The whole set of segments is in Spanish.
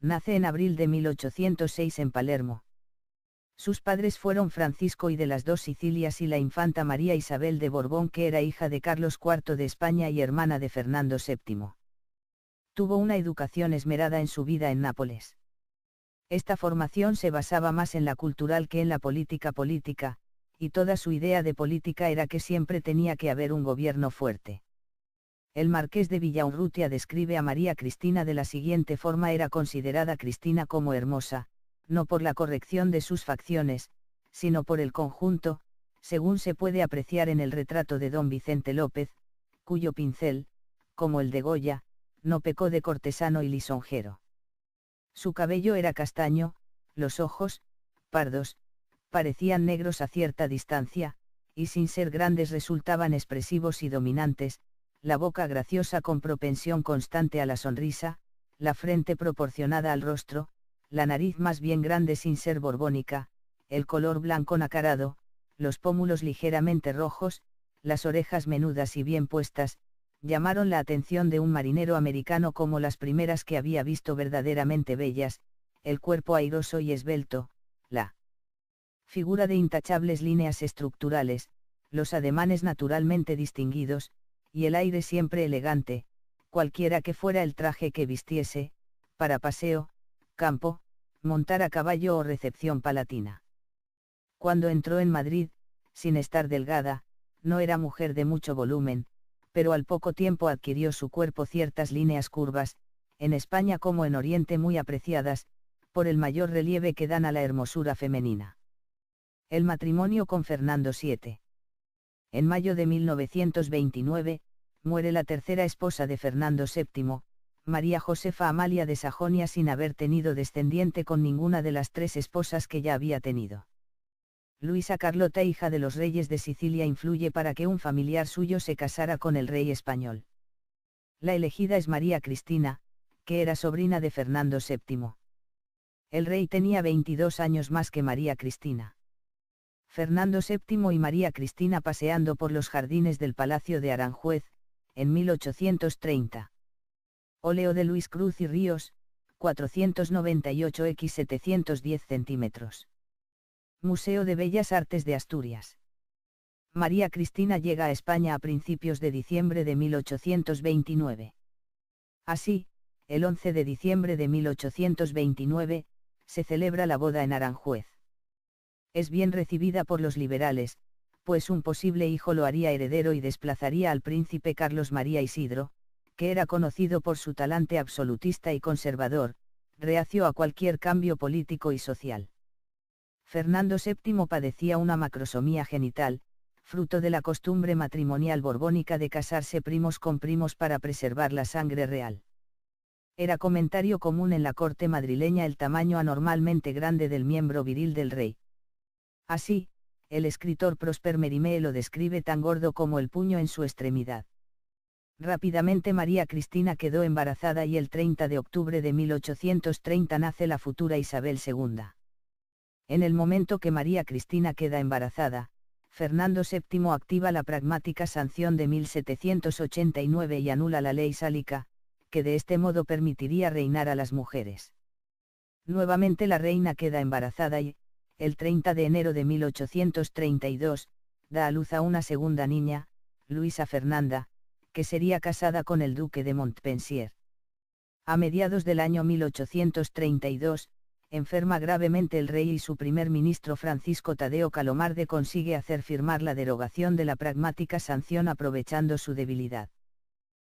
Nace en abril de 1806 en Palermo. Sus padres fueron Francisco I de las Dos Sicilias y la infanta María Isabel de Borbón, que era hija de Carlos IV de España y hermana de Fernando VII. Tuvo una educación esmerada en su vida en Nápoles. Esta formación se basaba más en la cultural que en la política, y toda su idea de política era que siempre tenía que haber un gobierno fuerte. El marqués de Villaurrutia describe a María Cristina de la siguiente forma: era considerada Cristina como hermosa, no por la corrección de sus facciones, sino por el conjunto, según se puede apreciar en el retrato de don Vicente López, cuyo pincel, como el de Goya, no pecó de cortesano y lisonjero. Su cabello era castaño, los ojos, pardos, parecían negros a cierta distancia, y sin ser grandes resultaban expresivos y dominantes, la boca graciosa con propensión constante a la sonrisa, la frente proporcionada al rostro, la nariz más bien grande sin ser borbónica, el color blanco nacarado, los pómulos ligeramente rojos, las orejas menudas y bien puestas, llamaron la atención de un marinero americano como las primeras que había visto verdaderamente bellas, el cuerpo airoso y esbelto, la figura de intachables líneas estructurales, los ademanes naturalmente distinguidos, y el aire siempre elegante, cualquiera que fuera el traje que vistiese, para paseo, campo, montar a caballo o recepción palatina. Cuando entró en Madrid, sin estar delgada, no era mujer de mucho volumen, pero al poco tiempo adquirió su cuerpo ciertas líneas curvas, en España como en Oriente muy apreciadas, por el mayor relieve que dan a la hermosura femenina. El matrimonio con Fernando VII. En mayo de 1929, muere la tercera esposa de Fernando VII, María Josefa Amalia de Sajonia, sin haber tenido descendiente con ninguna de las tres esposas que ya había tenido. Luisa Carlota, hija de los reyes de Sicilia, influye para que un familiar suyo se casara con el rey español. La elegida es María Cristina, que era sobrina de Fernando VII. El rey tenía 22 años más que María Cristina. Fernando VII y María Cristina paseando por los jardines del Palacio de Aranjuez, en 1830. Óleo de Luis Cruz y Ríos, 498 x 710 centímetros. Museo de Bellas Artes de Asturias. María Cristina llega a España a principios de diciembre de 1829. Así, el 11 de diciembre de 1829, se celebra la boda en Aranjuez. Es bien recibida por los liberales, pues un posible hijo lo haría heredero y desplazaría al príncipe Carlos María Isidro, que era conocido por su talante absolutista y conservador, reacio a cualquier cambio político y social. Fernando VII padecía una macrosomía genital, fruto de la costumbre matrimonial borbónica de casarse primos con primos para preservar la sangre real. Era comentario común en la corte madrileña el tamaño anormalmente grande del miembro viril del rey. Así, el escritor Prosper Mérimée lo describe tan gordo como el puño en su extremidad. Rápidamente María Cristina quedó embarazada y el 30 de octubre de 1830 nace la futura Isabel II. En el momento que María Cristina queda embarazada, Fernando VII activa la pragmática sanción de 1789 y anula la ley sálica, que de este modo permitiría reinar a las mujeres. Nuevamente la reina queda embarazada y, el 30 de enero de 1832, da a luz a una segunda niña, Luisa Fernanda, que sería casada con el duque de Montpensier. A mediados del año 1832, enferma gravemente el rey y su primer ministro Francisco Tadeo Calomarde consigue hacer firmar la derogación de la pragmática sanción aprovechando su debilidad.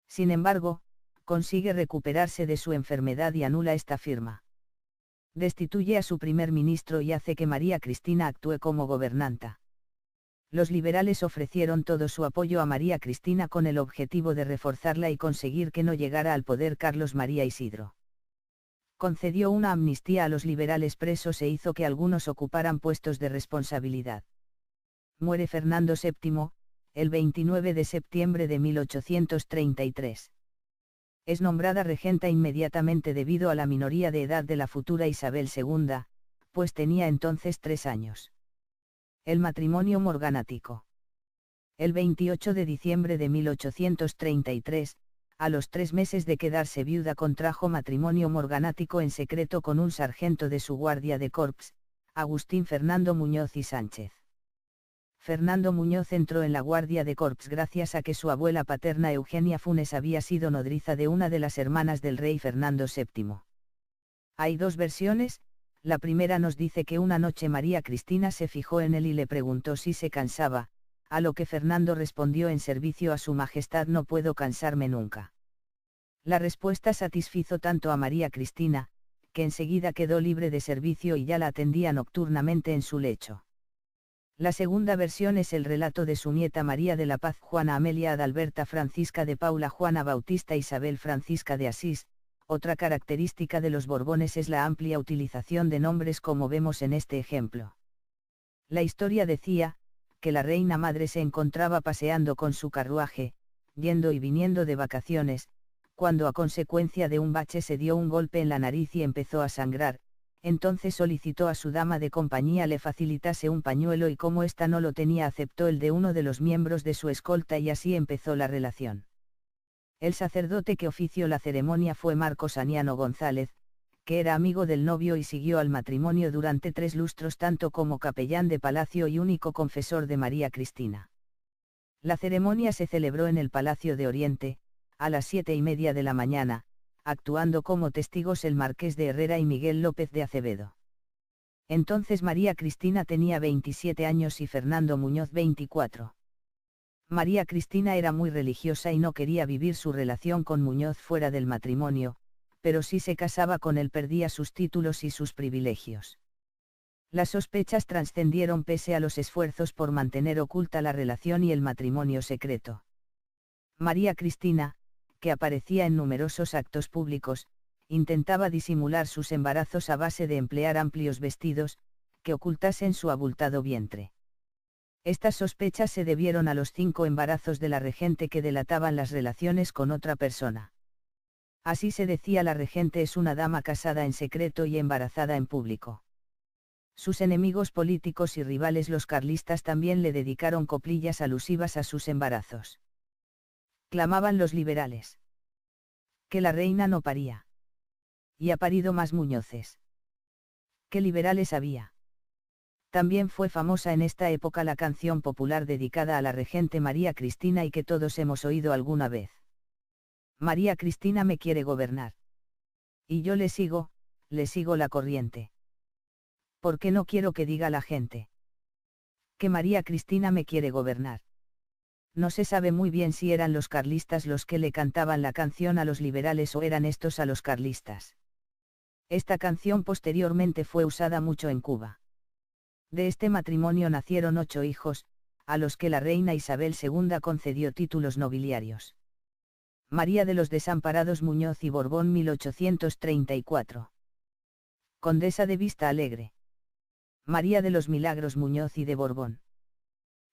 Sin embargo, consigue recuperarse de su enfermedad y anula esta firma. Destituye a su primer ministro y hace que María Cristina actúe como gobernanta. Los liberales ofrecieron todo su apoyo a María Cristina con el objetivo de reforzarla y conseguir que no llegara al poder Carlos María Isidro. Concedió una amnistía a los liberales presos e hizo que algunos ocuparan puestos de responsabilidad. Muere Fernando VII, el 29 de septiembre de 1833. Es nombrada regenta inmediatamente debido a la minoría de edad de la futura Isabel II, pues tenía entonces 3 años. El matrimonio morganático. El 28 de diciembre de 1833, a los 3 meses de quedarse viuda contrajo matrimonio morganático en secreto con un sargento de su guardia de corps, Agustín Fernando Muñoz y Sánchez. Fernando Muñoz entró en la guardia de corps gracias a que su abuela paterna Eugenia Funes había sido nodriza de una de las hermanas del rey Fernando VII. Hay dos versiones. La primera nos dice que una noche María Cristina se fijó en él y le preguntó si se cansaba, a lo que Fernando respondió: en servicio a su majestad no puedo cansarme nunca. La respuesta satisfizo tanto a María Cristina, que enseguida quedó libre de servicio y ya la atendía nocturnamente en su lecho. La segunda versión es el relato de su nieta María de la Paz Juana Amelia Adalberta Francisca de Paula Juana Bautista Isabel Francisca de Asís. Otra característica de los Borbones es la amplia utilización de nombres, como vemos en este ejemplo. La historia decía, que la reina madre se encontraba paseando con su carruaje, yendo y viniendo de vacaciones, cuando a consecuencia de un bache se dio un golpe en la nariz y empezó a sangrar. Entonces solicitó a su dama de compañía le facilitase un pañuelo y como ésta no lo tenía aceptó el de uno de los miembros de su escolta y así empezó la relación. El sacerdote que ofició la ceremonia fue Marcos Aniano González, que era amigo del novio y siguió al matrimonio durante 3 lustros tanto como capellán de palacio y único confesor de María Cristina. La ceremonia se celebró en el Palacio de Oriente, a las 7:30 de la mañana, actuando como testigos el Marqués de Herrera y Miguel López de Acevedo. Entonces María Cristina tenía 27 años y Fernando Muñoz 24. María Cristina era muy religiosa y no quería vivir su relación con Muñoz fuera del matrimonio, pero si se casaba con él perdía sus títulos y sus privilegios. Las sospechas trascendieron pese a los esfuerzos por mantener oculta la relación y el matrimonio secreto. María Cristina, que aparecía en numerosos actos públicos, intentaba disimular sus embarazos a base de emplear amplios vestidos, que ocultasen su abultado vientre. Estas sospechas se debieron a los 5 embarazos de la regente que delataban las relaciones con otra persona. Así se decía: la regente es una dama casada en secreto y embarazada en público. Sus enemigos políticos y rivales los carlistas también le dedicaron coplillas alusivas a sus embarazos. Clamaban los liberales que la reina no paría. Y ha parido más Muñoces. ¿Qué liberales había? También fue famosa en esta época la canción popular dedicada a la regente María Cristina y que todos hemos oído alguna vez. María Cristina me quiere gobernar. Y yo le sigo la corriente. ¿Por qué no quiero que diga la gente que María Cristina me quiere gobernar? No se sabe muy bien si eran los carlistas los que le cantaban la canción a los liberales o eran estos a los carlistas. Esta canción posteriormente fue usada mucho en Cuba. De este matrimonio nacieron 8 hijos, a los que la reina Isabel II concedió títulos nobiliarios. María de los Desamparados Muñoz y Borbón 1834. Condesa de Vista Alegre. María de los Milagros Muñoz y de Borbón.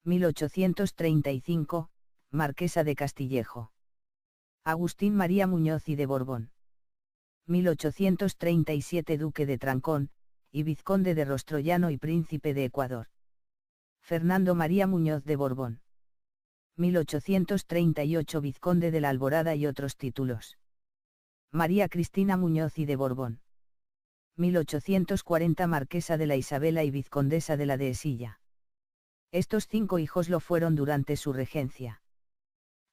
1835, Marquesa de Castillejo. Agustín María Muñoz y de Borbón. 1837 Duque de Trancón, y Vizconde de Rostrollano y Príncipe de Ecuador. Fernando María Muñoz de Borbón. 1838 Vizconde de la Alborada y otros títulos. María Cristina Muñoz y de Borbón. 1840 Marquesa de la Isabela y Vizcondesa de la Dehesilla. Estos 5 hijos lo fueron durante su regencia.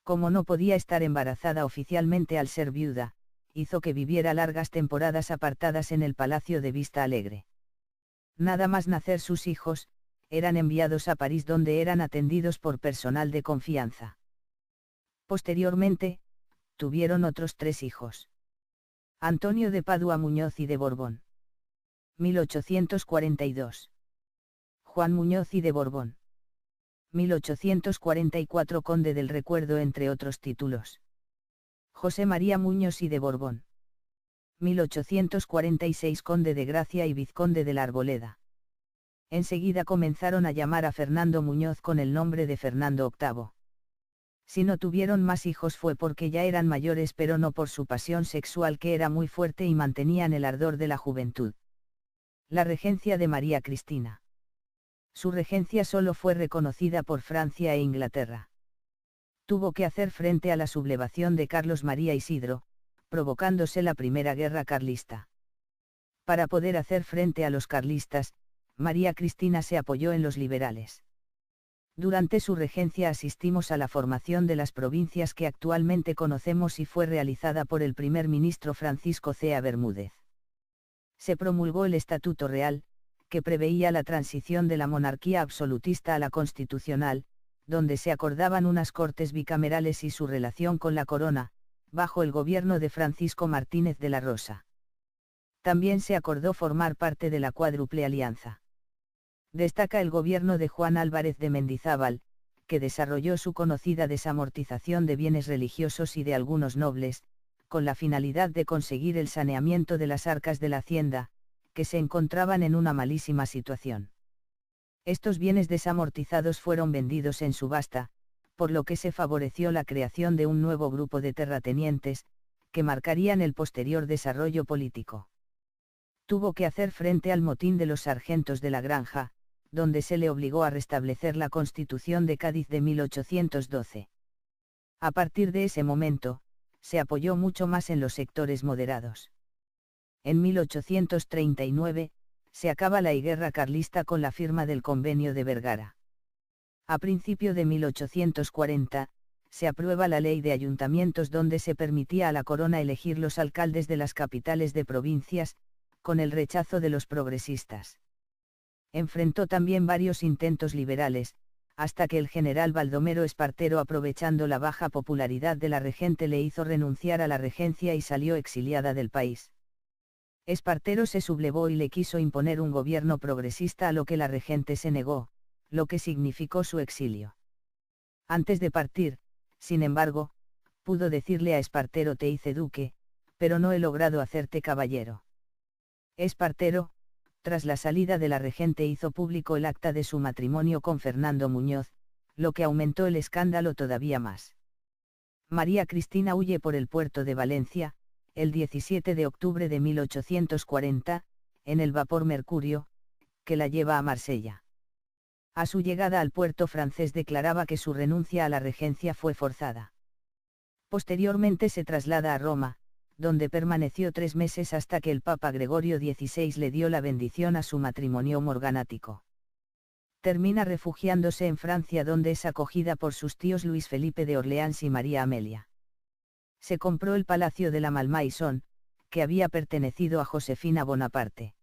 Como no podía estar embarazada oficialmente al ser viuda, hizo que viviera largas temporadas apartadas en el Palacio de Vista Alegre. Nada más nacer sus hijos, eran enviados a París donde eran atendidos por personal de confianza. Posteriormente, tuvieron otros 3 hijos. Antonio de Padua Muñoz y de Borbón. 1842. Juan Muñoz y de Borbón. 1844 Conde del Recuerdo entre otros títulos. José María Muñoz y de Borbón. 1846 Conde de Gracia y Vizconde de la Arboleda. Enseguida comenzaron a llamar a Fernando Muñoz con el nombre de Fernando VIII. Si no tuvieron más hijos fue porque ya eran mayores, pero no por su pasión sexual que era muy fuerte y mantenían el ardor de la juventud. La regencia de María Cristina. Su regencia solo fue reconocida por Francia e Inglaterra. Tuvo que hacer frente a la sublevación de Carlos María Isidro, provocándose la Primera Guerra Carlista. Para poder hacer frente a los carlistas, María Cristina se apoyó en los liberales. Durante su regencia asistimos a la formación de las provincias que actualmente conocemos y fue realizada por el primer ministro Francisco C. A. Bermúdez. Se promulgó el Estatuto Real, que preveía la transición de la monarquía absolutista a la constitucional, donde se acordaban unas cortes bicamerales y su relación con la corona, bajo el gobierno de Francisco Martínez de la Rosa. También se acordó formar parte de la Cuádruple Alianza. Destaca el gobierno de Juan Álvarez de Mendizábal, que desarrolló su conocida desamortización de bienes religiosos y de algunos nobles, con la finalidad de conseguir el saneamiento de las arcas de la hacienda, que se encontraban en una malísima situación. Estos bienes desamortizados fueron vendidos en subasta, por lo que se favoreció la creación de un nuevo grupo de terratenientes, que marcarían el posterior desarrollo político. Tuvo que hacer frente al motín de los sargentos de la Granja, donde se le obligó a restablecer la Constitución de Cádiz de 1812. A partir de ese momento, se apoyó mucho más en los sectores moderados. En 1839, se acaba la guerra carlista con la firma del Convenio de Vergara. A principio de 1840, se aprueba la Ley de Ayuntamientos donde se permitía a la corona elegir los alcaldes de las capitales de provincias, con el rechazo de los progresistas. Enfrentó también varios intentos liberales, hasta que el general Baldomero Espartero, aprovechando la baja popularidad de la regente, le hizo renunciar a la regencia y salió exiliada del país. Espartero se sublevó y le quiso imponer un gobierno progresista, a lo que la regente se negó, lo que significó su exilio. Antes de partir, sin embargo, pudo decirle a Espartero: te hice duque, pero no he logrado hacerte caballero. Espartero, tras la salida de la regente, hizo público el acta de su matrimonio con Fernando Muñoz, lo que aumentó el escándalo todavía más. María Cristina huye por el puerto de Valencia, el 17 de octubre de 1840, en el vapor Mercurio, que la lleva a Marsella. A su llegada al puerto francés declaraba que su renuncia a la regencia fue forzada. Posteriormente se traslada a Roma, donde permaneció 3 meses hasta que el Papa Gregorio XVI le dio la bendición a su matrimonio morganático. Termina refugiándose en Francia, donde es acogida por sus tíos Luis Felipe de Orleans y María Amelia. Se compró el Palacio de la Malmaison, que había pertenecido a Josefina Bonaparte.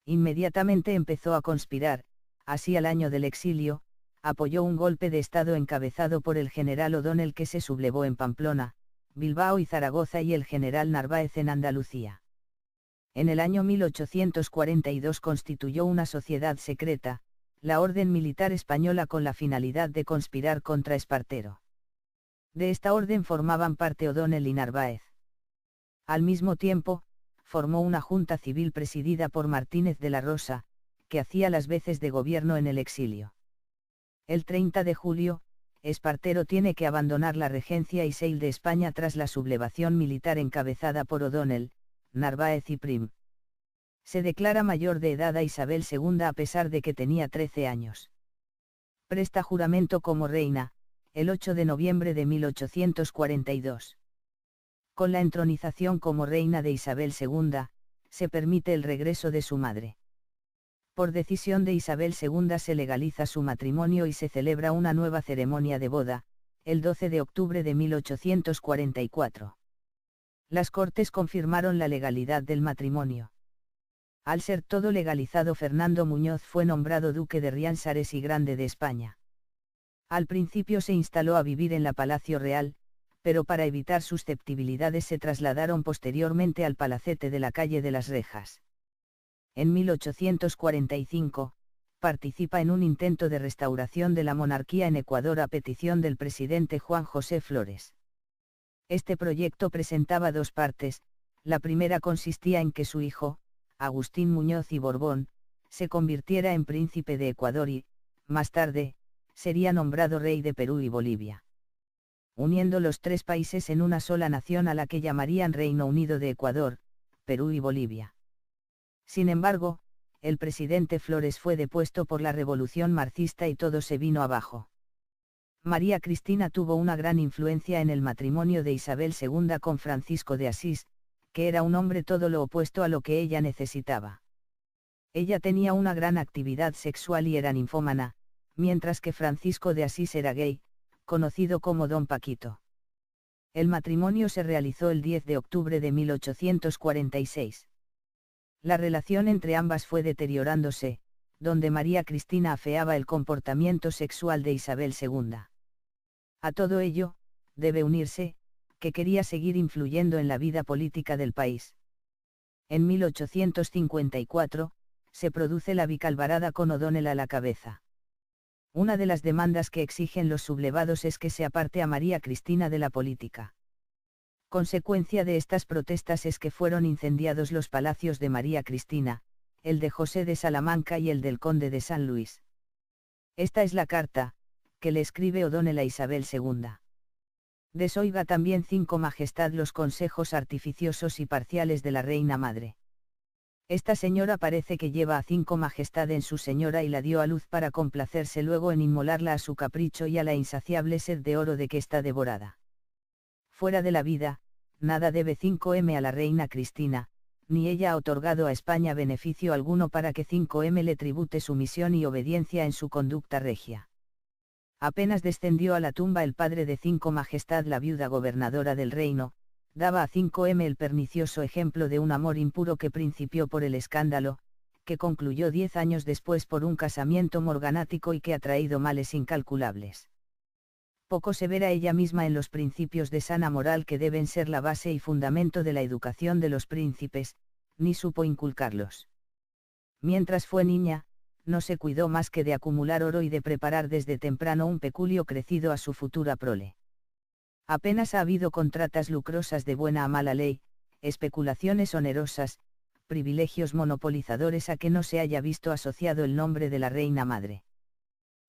Inmediatamente empezó a conspirar, así al año del exilio, apoyó un golpe de Estado encabezado por el general O'Donnell, que se sublevó en Pamplona, Bilbao y Zaragoza, y el general Narváez en Andalucía. En el año 1842 constituyó una sociedad secreta, la Orden Militar Española, con la finalidad de conspirar contra Espartero. De esta orden formaban parte O'Donnell y Narváez. Al mismo tiempo, formó una junta civil presidida por Martínez de la Rosa, que hacía las veces de gobierno en el exilio. El 30 de julio, Espartero tiene que abandonar la regencia y salir de España tras la sublevación militar encabezada por O'Donnell, Narváez y Prim. Se declara mayor de edad a Isabel II a pesar de que tenía 13 años. Presta juramento como reina, el 8 de noviembre de 1842. Con la entronización como reina de Isabel II, se permite el regreso de su madre. Por decisión de Isabel II se legaliza su matrimonio y se celebra una nueva ceremonia de boda, el 12 de octubre de 1844. Las Cortes confirmaron la legalidad del matrimonio. Al ser todo legalizado, Fernando Muñoz fue nombrado duque de Riansares y Grande de España. Al principio se instaló a vivir en la Palacio Real, pero para evitar susceptibilidades se trasladaron posteriormente al palacete de la calle de las Rejas. En 1845, participa en un intento de restauración de la monarquía en Ecuador a petición del presidente Juan José Flores. Este proyecto presentaba 2 partes: la primera consistía en que su hijo, Agustín Muñoz y Borbón, se convirtiera en príncipe de Ecuador y, más tarde, sería nombrado rey de Perú y Bolivia, uniendo los 3 países en una sola nación a la que llamarían Reino Unido de Ecuador, Perú y Bolivia. Sin embargo, el presidente Flores fue depuesto por la revolución marxista y todo se vino abajo. María Cristina tuvo una gran influencia en el matrimonio de Isabel II con Francisco de Asís, que era un hombre todo lo opuesto a lo que ella necesitaba. Ella tenía una gran actividad sexual y era ninfómana, mientras que Francisco de Asís era gay, conocido como Don Paquito. El matrimonio se realizó el 10 de octubre de 1846. La relación entre ambas fue deteriorándose, donde María Cristina afeaba el comportamiento sexual de Isabel II. A todo ello, debe unirse, que quería seguir influyendo en la vida política del país. En 1854, se produce la bicalvarada con O'Donnell a la cabeza. Una de las demandas que exigen los sublevados es que se aparte a María Cristina de la política. Consecuencia de estas protestas es que fueron incendiados los palacios de María Cristina, el de José de Salamanca y el del conde de San Luis. Esta es la carta, que le escribe O'Donnell a Isabel II. Desoiga también cinco majestad los consejos artificiosos y parciales de la reina madre. Esta señora parece que lleva a cinco majestad en su señora y la dio a luz para complacerse luego en inmolarla a su capricho y a la insaciable sed de oro de que está devorada. Fuera de la vida, nada debe 5M a la reina Cristina, ni ella ha otorgado a España beneficio alguno para que 5M le tribute sumisión y obediencia en su conducta regia. Apenas descendió a la tumba el padre de cinco majestad la viuda gobernadora del reino, daba a 5M el pernicioso ejemplo de un amor impuro que principió por el escándalo, que concluyó 10 años después por un casamiento morganático y que ha traído males incalculables. Poco se verá ella misma en los principios de sana moral que deben ser la base y fundamento de la educación de los príncipes, ni supo inculcarlos. Mientras fue niña, no se cuidó más que de acumular oro y de preparar desde temprano un peculio crecido a su futura prole. Apenas ha habido contratas lucrosas de buena a mala ley, especulaciones onerosas, privilegios monopolizadores a que no se haya visto asociado el nombre de la reina madre.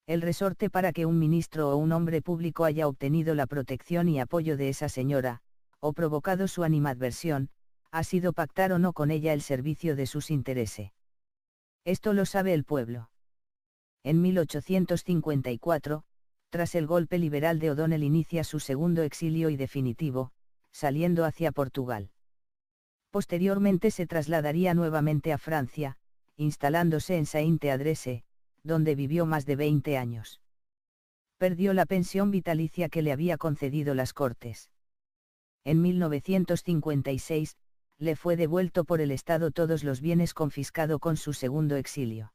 El resorte para que un ministro o un hombre público haya obtenido la protección y apoyo de esa señora, o provocado su animadversión, ha sido pactar o no con ella el servicio de sus intereses. Esto lo sabe el pueblo. En 1854, tras el golpe liberal de O'Donnell inicia su segundo exilio y definitivo, saliendo hacia Portugal. Posteriormente se trasladaría nuevamente a Francia, instalándose en Sainte-Adresse, donde vivió más de 20 años. Perdió la pensión vitalicia que le había concedido las Cortes. En 1956, le fue devuelto por el Estado todos los bienes confiscado con su segundo exilio.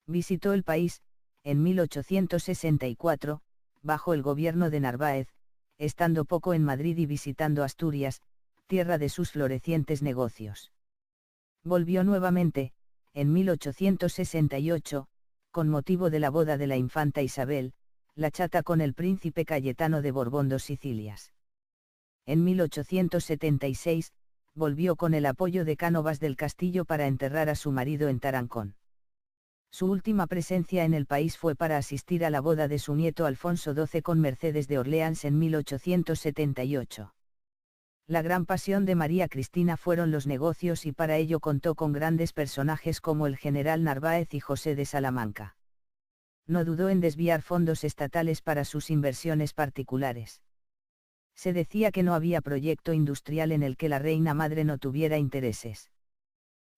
Visitó el país, en 1864, bajo el gobierno de Narváez, estando poco en Madrid y visitando Asturias, tierra de sus florecientes negocios. Volvió nuevamente, en 1868, con motivo de la boda de la infanta Isabel, la chata con el príncipe Cayetano de Borbón dos Sicilias. En 1876, volvió con el apoyo de Cánovas del Castillo para enterrar a su marido en Tarancón. Su última presencia en el país fue para asistir a la boda de su nieto Alfonso XII con Mercedes de Orleans en 1878. La gran pasión de María Cristina fueron los negocios y para ello contó con grandes personajes como el general Narváez y José de Salamanca. No dudó en desviar fondos estatales para sus inversiones particulares. Se decía que no había proyecto industrial en el que la reina madre no tuviera intereses.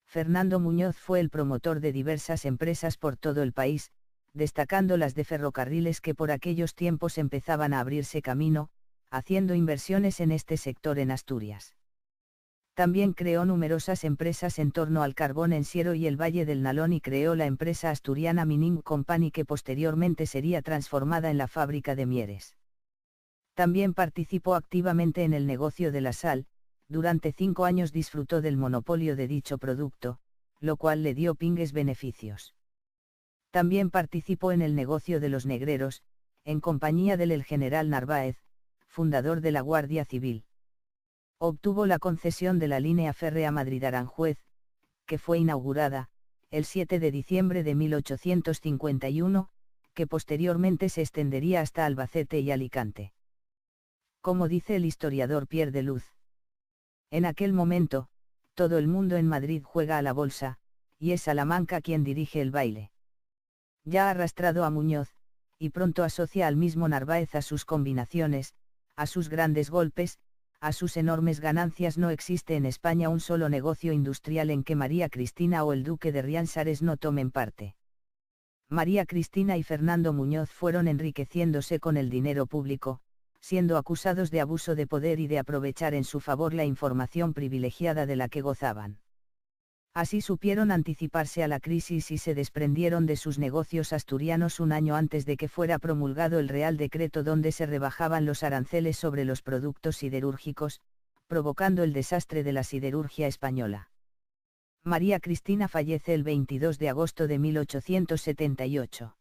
Fernando Muñoz fue el promotor de diversas empresas por todo el país, destacando las de ferrocarriles que por aquellos tiempos empezaban a abrirse camino, haciendo inversiones en este sector en Asturias. También creó numerosas empresas en torno al carbón en Siero y el Valle del Nalón y creó la empresa asturiana Mining Company que posteriormente sería transformada en la fábrica de Mieres. También participó activamente en el negocio de la sal, durante 5 años disfrutó del monopolio de dicho producto, lo cual le dio pingues beneficios. También participó en el negocio de los negreros, en compañía del general Narváez, fundador de la Guardia Civil. Obtuvo la concesión de la línea férrea Madrid-Aranjuez, que fue inaugurada, el 7 de diciembre de 1851, que posteriormente se extendería hasta Albacete y Alicante. Como dice el historiador Pierre de Luz, en aquel momento, todo el mundo en Madrid juega a la bolsa, y es Salamanca quien dirige el baile. Ya ha arrastrado a Muñoz, y pronto asocia al mismo Narváez a sus combinaciones, a sus grandes golpes, a sus enormes ganancias. No existe en España un solo negocio industrial en que María Cristina o el duque de Riansares no tomen parte. María Cristina y Fernando Muñoz fueron enriqueciéndose con el dinero público, siendo acusados de abuso de poder y de aprovechar en su favor la información privilegiada de la que gozaban. Así supieron anticiparse a la crisis y se desprendieron de sus negocios asturianos un año antes de que fuera promulgado el Real Decreto donde se rebajaban los aranceles sobre los productos siderúrgicos, provocando el desastre de la siderurgia española. María Cristina fallece el 22 de agosto de 1878.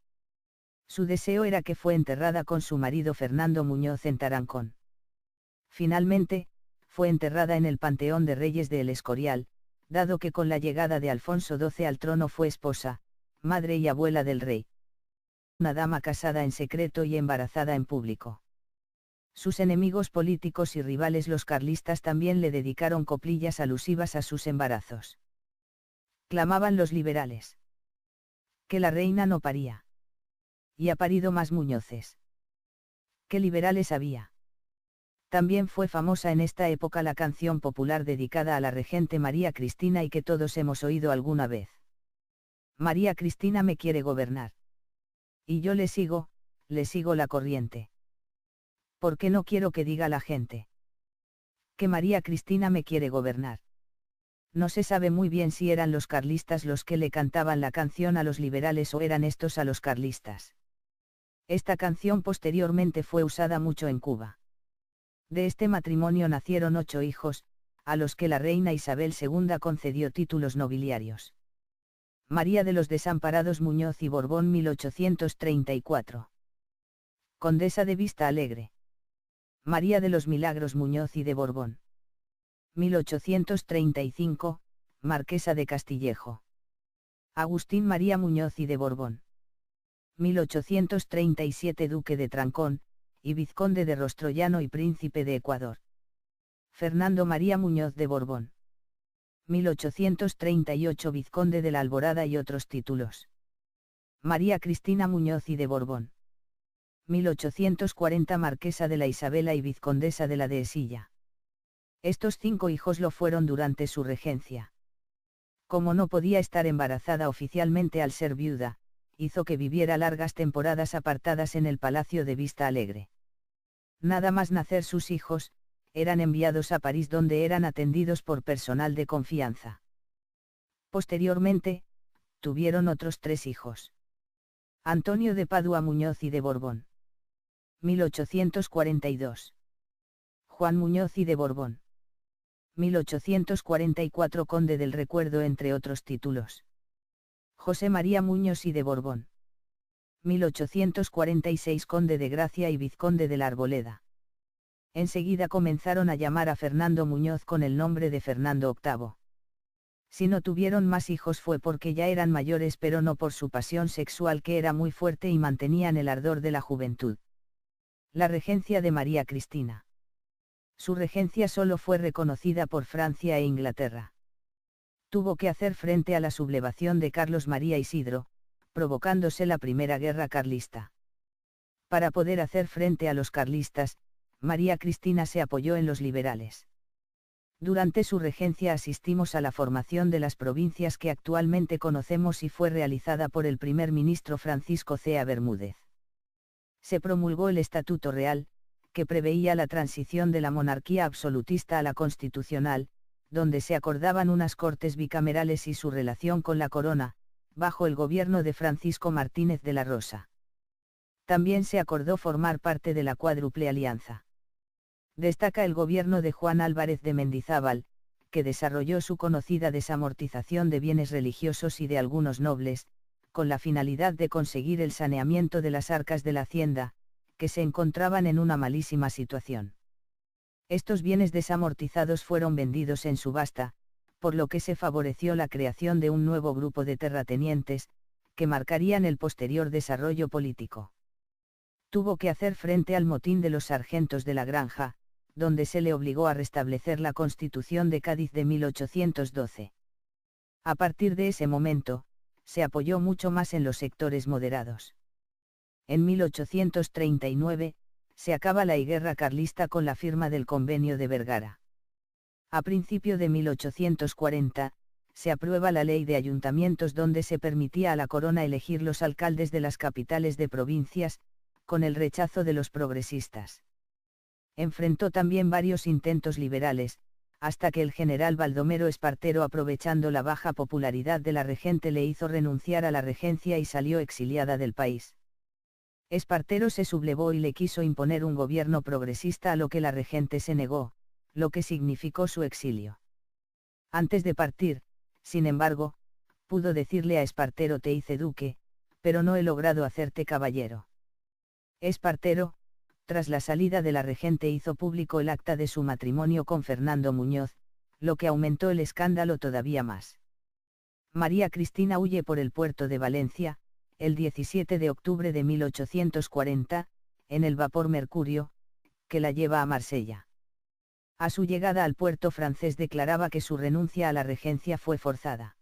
Su deseo era que fue enterrada con su marido Fernando Muñoz en Tarancón. Finalmente, fue enterrada en el Panteón de Reyes de El Escorial, dado que con la llegada de Alfonso XII al trono fue esposa, madre y abuela del rey. Una dama casada en secreto y embarazada en público. Sus enemigos políticos y rivales los carlistas también le dedicaron coplillas alusivas a sus embarazos. Clamaban los liberales. Que la reina no paría. Y ha parido más Muñoces. ¿Qué liberales había? También fue famosa en esta época la canción popular dedicada a la regente María Cristina y que todos hemos oído alguna vez. María Cristina me quiere gobernar. Y yo le sigo la corriente. ¿Por qué no quiero que diga la gente? Que María Cristina me quiere gobernar. No se sabe muy bien si eran los carlistas los que le cantaban la canción a los liberales o eran estos a los carlistas. Esta canción posteriormente fue usada mucho en Cuba. De este matrimonio nacieron 8 hijos, a los que la reina Isabel II concedió títulos nobiliarios. María de los Desamparados Muñoz y Borbón 1834. Condesa de Vista Alegre. María de los Milagros Muñoz y de Borbón. 1835, Marquesa de Castillejo. Agustín María Muñoz y de Borbón. 1837 Duque de Trancón, y vizconde de Rostrollano y príncipe de Ecuador. Fernando María Muñoz de Borbón. 1838 vizconde de la Alborada y otros títulos. María Cristina Muñoz y de Borbón. 1840 marquesa de la Isabela y vizcondesa de la Dehesilla. Estos 5 hijos lo fueron durante su regencia. Como no podía estar embarazada oficialmente al ser viuda, hizo que viviera largas temporadas apartadas en el Palacio de Vista Alegre. Nada más nacer sus hijos, eran enviados a París donde eran atendidos por personal de confianza. Posteriormente, tuvieron otros 3 hijos. Antonio de Padua Muñoz y de Borbón. 1842. Juan Muñoz y de Borbón. 1844 Conde del Recuerdo entre otros títulos. José María Muñoz y de Borbón. 1846 Conde de Gracia y Vizconde de la Arboleda. Enseguida comenzaron a llamar a Fernando Muñoz con el nombre de Fernando VIII. Si no tuvieron más hijos fue porque ya eran mayores pero no por su pasión sexual que era muy fuerte y mantenían el ardor de la juventud. La regencia de María Cristina. Su regencia solo fue reconocida por Francia e Inglaterra. Tuvo que hacer frente a la sublevación de Carlos María Isidro, provocándose la Primera Guerra Carlista. Para poder hacer frente a los carlistas, María Cristina se apoyó en los liberales. Durante su regencia asistimos a la formación de las provincias que actualmente conocemos y fue realizada por el primer ministro Francisco C. A. Bermúdez. Se promulgó el Estatuto Real, que preveía la transición de la monarquía absolutista a la constitucional, donde se acordaban unas cortes bicamerales y su relación con la corona, bajo el gobierno de Francisco Martínez de la Rosa. También se acordó formar parte de la Cuádruple Alianza. Destaca el gobierno de Juan Álvarez de Mendizábal, que desarrolló su conocida desamortización de bienes religiosos y de algunos nobles, con la finalidad de conseguir el saneamiento de las arcas de la hacienda, que se encontraban en una malísima situación. Estos bienes desamortizados fueron vendidos en subasta, por lo que se favoreció la creación de un nuevo grupo de terratenientes, que marcarían el posterior desarrollo político. Tuvo que hacer frente al motín de los sargentos de la Granja, donde se le obligó a restablecer la Constitución de Cádiz de 1812. A partir de ese momento, se apoyó mucho más en los sectores moderados. En 1839, se acaba la guerra carlista con la firma del Convenio de Vergara. A principio de 1840, se aprueba la Ley de Ayuntamientos donde se permitía a la corona elegir los alcaldes de las capitales de provincias, con el rechazo de los progresistas. Enfrentó también varios intentos liberales, hasta que el general Baldomero Espartero, aprovechando la baja popularidad de la regente, le hizo renunciar a la regencia y salió exiliada del país. Espartero se sublevó y le quiso imponer un gobierno progresista, a lo que la regente se negó, lo que significó su exilio. Antes de partir, sin embargo, pudo decirle a Espartero: te hice duque, pero no he logrado hacerte caballero. Espartero, tras la salida de la regente, hizo público el acta de su matrimonio con Fernando Muñoz, lo que aumentó el escándalo todavía más. María Cristina huye por el puerto de Valencia, el 17 de octubre de 1840, en el vapor Mercurio, que la lleva a Marsella. A su llegada al puerto francés declaraba que su renuncia a la regencia fue forzada.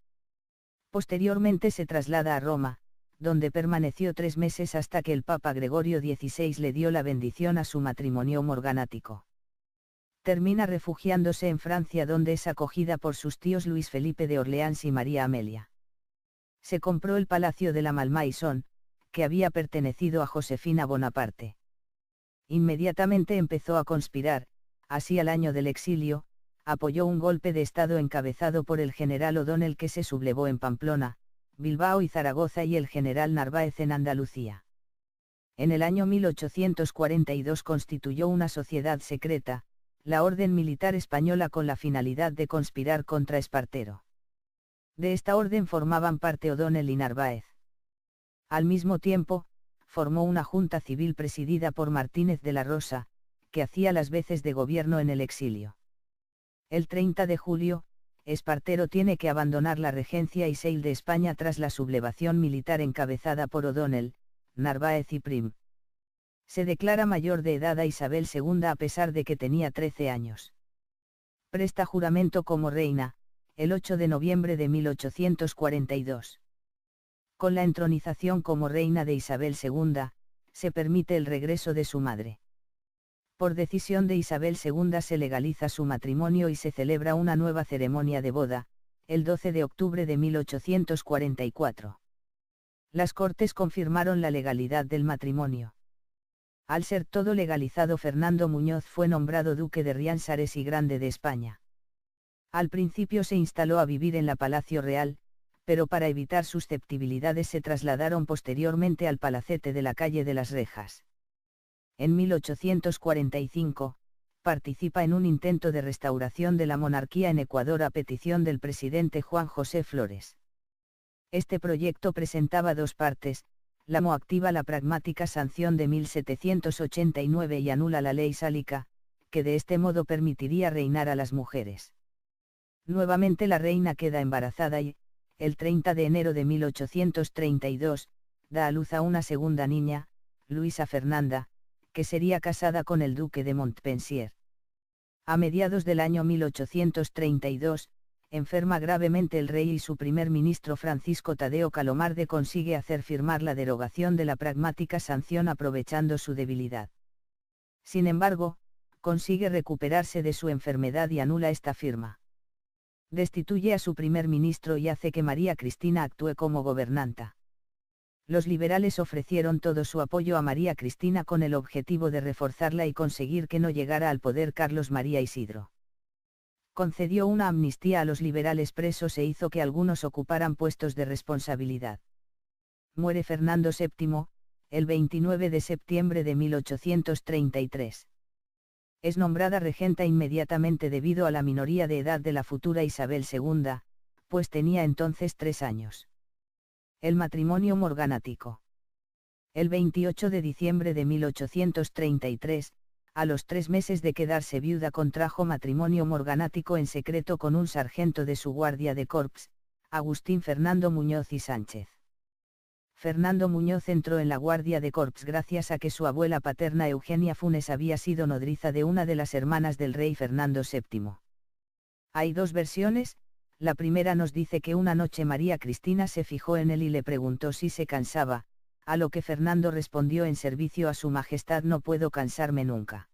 Posteriormente se traslada a Roma, donde permaneció 3 meses hasta que el Papa Gregorio XVI le dio la bendición a su matrimonio morganático. Termina refugiándose en Francia, donde es acogida por sus tíos Luis Felipe de Orleans y María Amelia. Se compró el Palacio de la Malmaison, que había pertenecido a Josefina Bonaparte. Inmediatamente empezó a conspirar, así al año del exilio, apoyó un golpe de Estado encabezado por el general O'Donnell, que se sublevó en Pamplona, Bilbao y Zaragoza, y el general Narváez en Andalucía. En el año 1842 constituyó una sociedad secreta, la Orden Militar Española, con la finalidad de conspirar contra Espartero. De esta orden formaban parte O'Donnell y Narváez. Al mismo tiempo, formó una junta civil presidida por Martínez de la Rosa, que hacía las veces de gobierno en el exilio. El 30 de julio, Espartero tiene que abandonar la regencia y salir de España tras la sublevación militar encabezada por O'Donnell, Narváez y Prim. Se declara mayor de edad a Isabel II a pesar de que tenía 13 años. Presta juramento como reina, el 8 de noviembre de 1842. Con la entronización como reina de Isabel II, se permite el regreso de su madre. Por decisión de Isabel II se legaliza su matrimonio y se celebra una nueva ceremonia de boda, el 12 de octubre de 1844. Las Cortes confirmaron la legalidad del matrimonio. Al ser todo legalizado, Fernando Muñoz fue nombrado duque de Riansares y Grande de España. Al principio se instaló a vivir en la Palacio Real, pero para evitar susceptibilidades se trasladaron posteriormente al palacete de la calle de las Rejas. En 1845, participa en un intento de restauración de la monarquía en Ecuador a petición del presidente Juan José Flores. Este proyecto presentaba 2 partes: la activa la pragmática sanción de 1789 y anula la ley sálica, que de este modo permitiría reinar a las mujeres. Nuevamente la reina queda embarazada y, el 30 de enero de 1832, da a luz a una segunda niña, Luisa Fernanda, que sería casada con el duque de Montpensier. A mediados del año 1832, enferma gravemente el rey y su primer ministro Francisco Tadeo Calomarde consigue hacer firmar la derogación de la pragmática sanción aprovechando su debilidad. Sin embargo, consigue recuperarse de su enfermedad y anula esta firma. Destituye a su primer ministro y hace que María Cristina actúe como gobernanta. Los liberales ofrecieron todo su apoyo a María Cristina con el objetivo de reforzarla y conseguir que no llegara al poder Carlos María Isidro. Concedió una amnistía a los liberales presos e hizo que algunos ocuparan puestos de responsabilidad. Muere Fernando VII, el 29 de septiembre de 1833. Es nombrada regenta inmediatamente debido a la minoría de edad de la futura Isabel II, pues tenía entonces 3 años. El matrimonio morganático. El 28 de diciembre de 1833, a los 3 meses de quedarse viuda, contrajo matrimonio morganático en secreto con un sargento de su guardia de corps, Agustín Fernando Muñoz y Sánchez. Fernando Muñoz entró en la guardia de corps gracias a que su abuela paterna Eugenia Funes había sido nodriza de una de las hermanas del rey Fernando VII. Hay 2 versiones. La primera nos dice que una noche María Cristina se fijó en él y le preguntó si se cansaba, a lo que Fernando respondió: en servicio a su majestad no puedo cansarme nunca.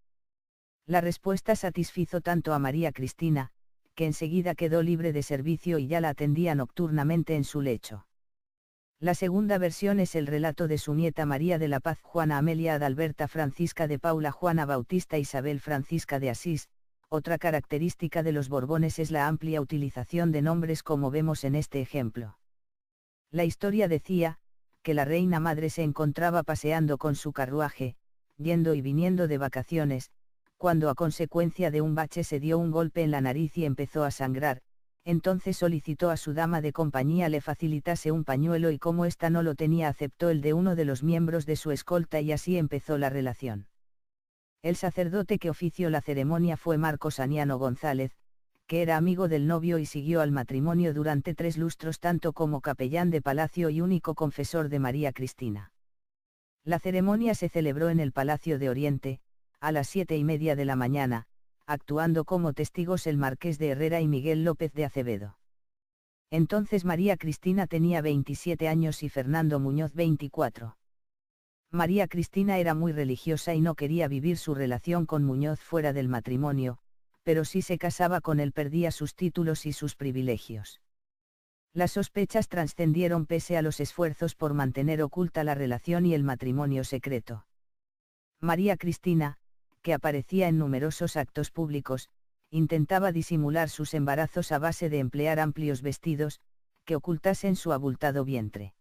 La respuesta satisfizo tanto a María Cristina, que enseguida quedó libre de servicio y ya la atendía nocturnamente en su lecho. La segunda versión es el relato de su nieta María de la Paz Juana Amelia Adalberta Francisca de Paula Juana Bautista Isabel Francisca de Asís. Otra característica de los Borbones es la amplia utilización de nombres, como vemos en este ejemplo. La historia decía, que la reina madre se encontraba paseando con su carruaje, yendo y viniendo de vacaciones, cuando a consecuencia de un bache se dio un golpe en la nariz y empezó a sangrar. Entonces solicitó a su dama de compañía le facilitase un pañuelo y como ésta no lo tenía aceptó el de uno de los miembros de su escolta y así empezó la relación. El sacerdote que ofició la ceremonia fue Marcos Aniano González, que era amigo del novio y siguió al matrimonio durante 3 lustros tanto como capellán de palacio y único confesor de María Cristina. La ceremonia se celebró en el Palacio de Oriente, a las 7:30 de la mañana, actuando como testigos el Marqués de Herrera y Miguel López de Acevedo. Entonces María Cristina tenía 27 años y Fernando Muñoz 24. María Cristina era muy religiosa y no quería vivir su relación con Muñoz fuera del matrimonio, pero si se casaba con él perdía sus títulos y sus privilegios. Las sospechas trascendieron pese a los esfuerzos por mantener oculta la relación y el matrimonio secreto. María Cristina, que aparecía en numerosos actos públicos, intentaba disimular sus embarazos a base de emplear amplios vestidos, que ocultasen su abultado vientre.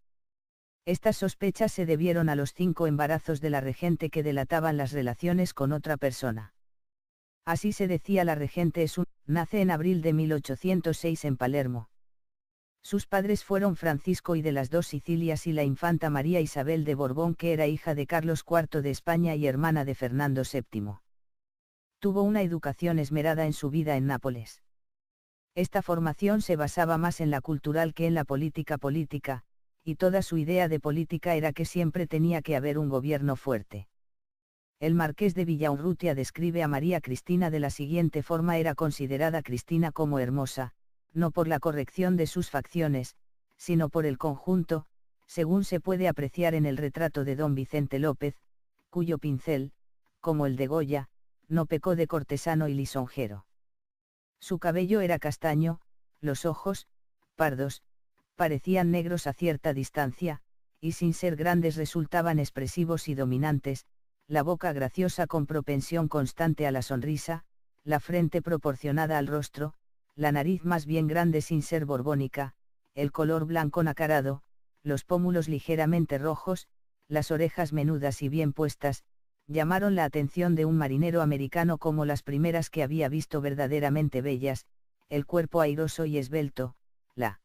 Estas sospechas se debieron a los 5 embarazos de la regente que delataban las relaciones con otra persona. Así se decía la regente nace en abril de 1806 en Palermo. Sus padres fueron Francisco I de las Dos Sicilias y la infanta María Isabel de Borbón, que era hija de Carlos IV de España y hermana de Fernando VII. Tuvo una educación esmerada en su vida en Nápoles. Esta formación se basaba más en la cultural que en la política, y toda su idea de política era que siempre tenía que haber un gobierno fuerte. El marqués de Villaurrutia describe a María Cristina de la siguiente forma: era considerada Cristina como hermosa, no por la corrección de sus facciones, sino por el conjunto, según se puede apreciar en el retrato de don Vicente López, cuyo pincel, como el de Goya, no pecó de cortesano y lisonjero. Su cabello era castaño, los ojos, pardos, parecían negros a cierta distancia, y sin ser grandes resultaban expresivos y dominantes, la boca graciosa con propensión constante a la sonrisa, la frente proporcionada al rostro, la nariz más bien grande sin ser borbónica, el color blanco nacarado, los pómulos ligeramente rojos, las orejas menudas y bien puestas, llamaron la atención de un marinero americano como las primeras que había visto verdaderamente bellas, el cuerpo airoso y esbelto, la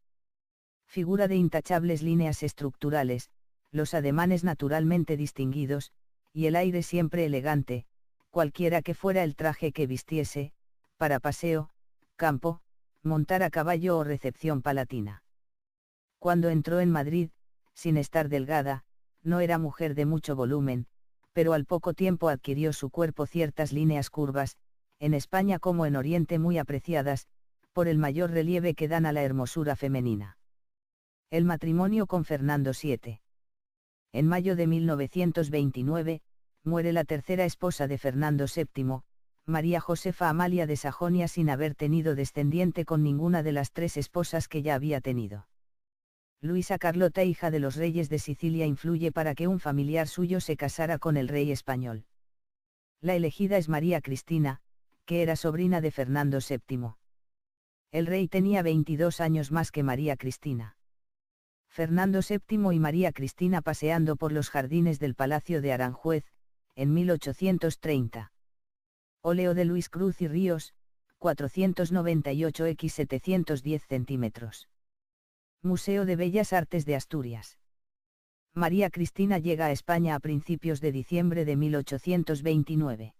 figura de intachables líneas estructurales, los ademanes naturalmente distinguidos, y el aire siempre elegante, cualquiera que fuera el traje que vistiese, para paseo, campo, montar a caballo o recepción palatina. Cuando entró en Madrid, sin estar delgada, no era mujer de mucho volumen, pero al poco tiempo adquirió su cuerpo ciertas líneas curvas, en España como en Oriente muy apreciadas, por el mayor relieve que dan a la hermosura femenina. El matrimonio con Fernando VII. En mayo de 1929, muere la tercera esposa de Fernando VII, María Josefa Amalia de Sajonia, sin haber tenido descendiente con ninguna de las 3 esposas que ya había tenido. Luisa Carlota, hija de los reyes de Sicilia, influye para que un familiar suyo se casara con el rey español. La elegida es María Cristina, que era sobrina de Fernando VII. El rey tenía 22 años más que María Cristina. Fernando VII y María Cristina paseando por los jardines del Palacio de Aranjuez, en 1830. Óleo de Luis Cruz y Ríos, 498 x 710 centímetros. Museo de Bellas Artes de Asturias. María Cristina llega a España a principios de diciembre de 1829.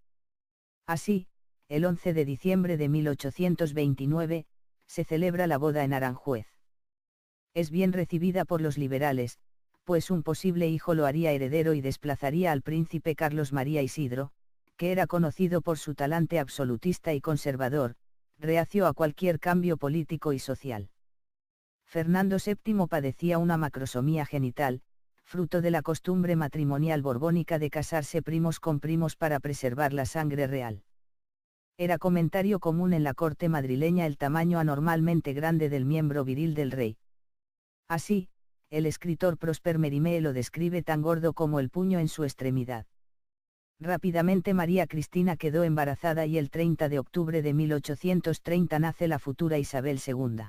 Así, el 11 de diciembre de 1829, se celebra la boda en Aranjuez. Es bien recibida por los liberales, pues un posible hijo lo haría heredero y desplazaría al príncipe Carlos María Isidro, que era conocido por su talante absolutista y conservador, reacio a cualquier cambio político y social. Fernando VII padecía una macrosomía genital, fruto de la costumbre matrimonial borbónica de casarse primos con primos para preservar la sangre real. Era comentario común en la corte madrileña el tamaño anormalmente grande del miembro viril del rey. Así, el escritor Prosper Mérimée lo describe tan gordo como el puño en su extremidad. Rápidamente María Cristina quedó embarazada y el 30 de octubre de 1830 nace la futura Isabel II.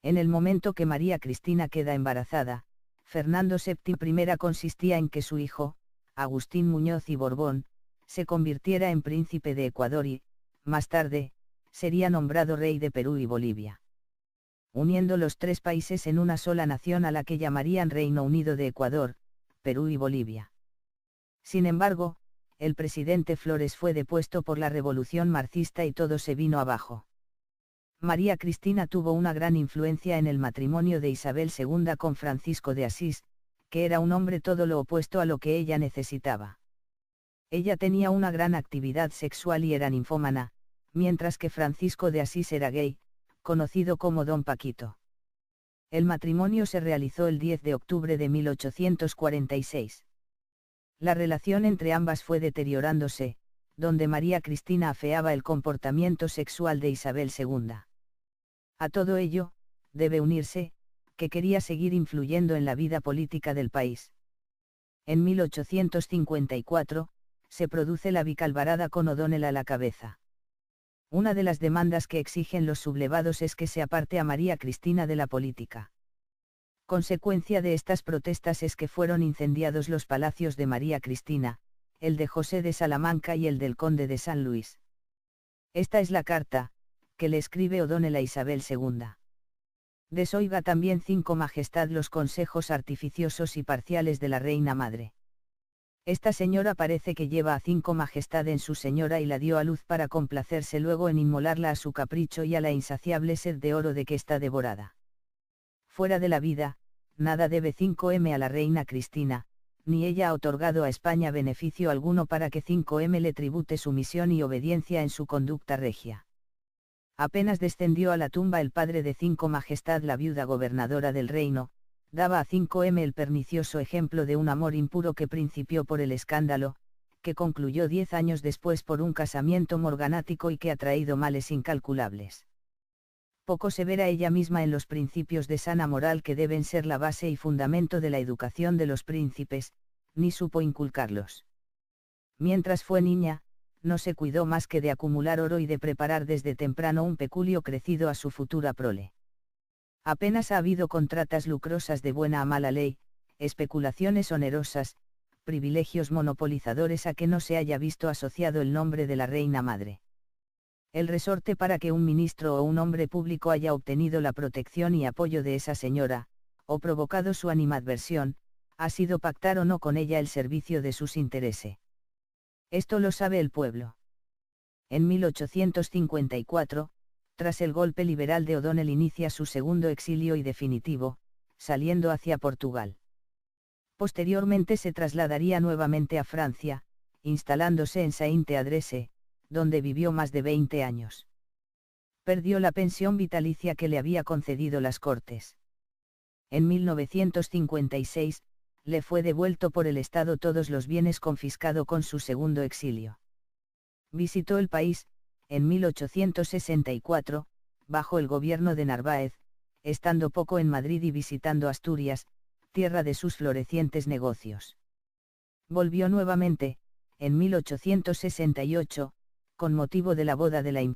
En el momento que María Cristina queda embarazada, Fernando VII I consistía en que su hijo, Agustín Muñoz y Borbón, se convirtiera en príncipe de Ecuador y, más tarde, sería nombrado rey de Perú y Bolivia, uniendo los tres países en una sola nación a la que llamarían Reino Unido de Ecuador, Perú y Bolivia. Sin embargo, el presidente Flores fue depuesto por la Revolución Marxista y todo se vino abajo. María Cristina tuvo una gran influencia en el matrimonio de Isabel II con Francisco de Asís, que era un hombre todo lo opuesto a lo que ella necesitaba. Ella tenía una gran actividad sexual y era ninfómana, mientras que Francisco de Asís era gay, conocido como Don Paquito. El matrimonio se realizó el 10 de octubre de 1846. La relación entre ambas fue deteriorándose, donde María Cristina afeaba el comportamiento sexual de Isabel II. A todo ello, debe unirse, que quería seguir influyendo en la vida política del país. En 1854, se produce la bicalvarada con O'Donnell a la cabeza. Una de las demandas que exigen los sublevados es que se aparte a María Cristina de la política. Consecuencia de estas protestas es que fueron incendiados los palacios de María Cristina, el de José de Salamanca y el del conde de San Luis. Esta es la carta, que le escribe O'Donnell a Isabel II. Desoiga también 5 Majestad los consejos artificiosos y parciales de la Reina Madre. Esta señora parece que lleva a 5 Majestad en su señora y la dio a luz para complacerse luego en inmolarla a su capricho y a la insaciable sed de oro de que está devorada. Fuera de la vida, nada debe 5M a la Reina Cristina, ni ella ha otorgado a España beneficio alguno para que 5M le tribute sumisión y obediencia en su conducta regia. Apenas descendió a la tumba el padre de 5 Majestad, la viuda gobernadora del reino, daba a 5M el pernicioso ejemplo de un amor impuro que principió por el escándalo, que concluyó 10 años después por un casamiento morganático y que ha traído males incalculables. Poco se verá ella misma en los principios de sana moral que deben ser la base y fundamento de la educación de los príncipes, ni supo inculcarlos. Mientras fue niña, no se cuidó más que de acumular oro y de preparar desde temprano un peculio crecido a su futura prole. Apenas ha habido contratas lucrosas de buena a mala ley, especulaciones onerosas, privilegios monopolizadores a que no se haya visto asociado el nombre de la Reina Madre. El resorte para que un ministro o un hombre público haya obtenido la protección y apoyo de esa señora, o provocado su animadversión, ha sido pactar o no con ella el servicio de sus intereses. Esto lo sabe el pueblo. En 1854, tras el golpe liberal de O'Donnell inicia su segundo exilio y definitivo, saliendo hacia Portugal. Posteriormente se trasladaría nuevamente a Francia, instalándose en Sainte-Adresse, donde vivió más de 20 años. Perdió la pensión vitalicia que le había concedido las Cortes. En 1956, le fue devuelto por el Estado todos los bienes confiscados con su segundo exilio. Visitó el país, en 1864, bajo el gobierno de Narváez, estando poco en Madrid y visitando Asturias, tierra de sus florecientes negocios. Volvió nuevamente, en 1868, con motivo de la boda de la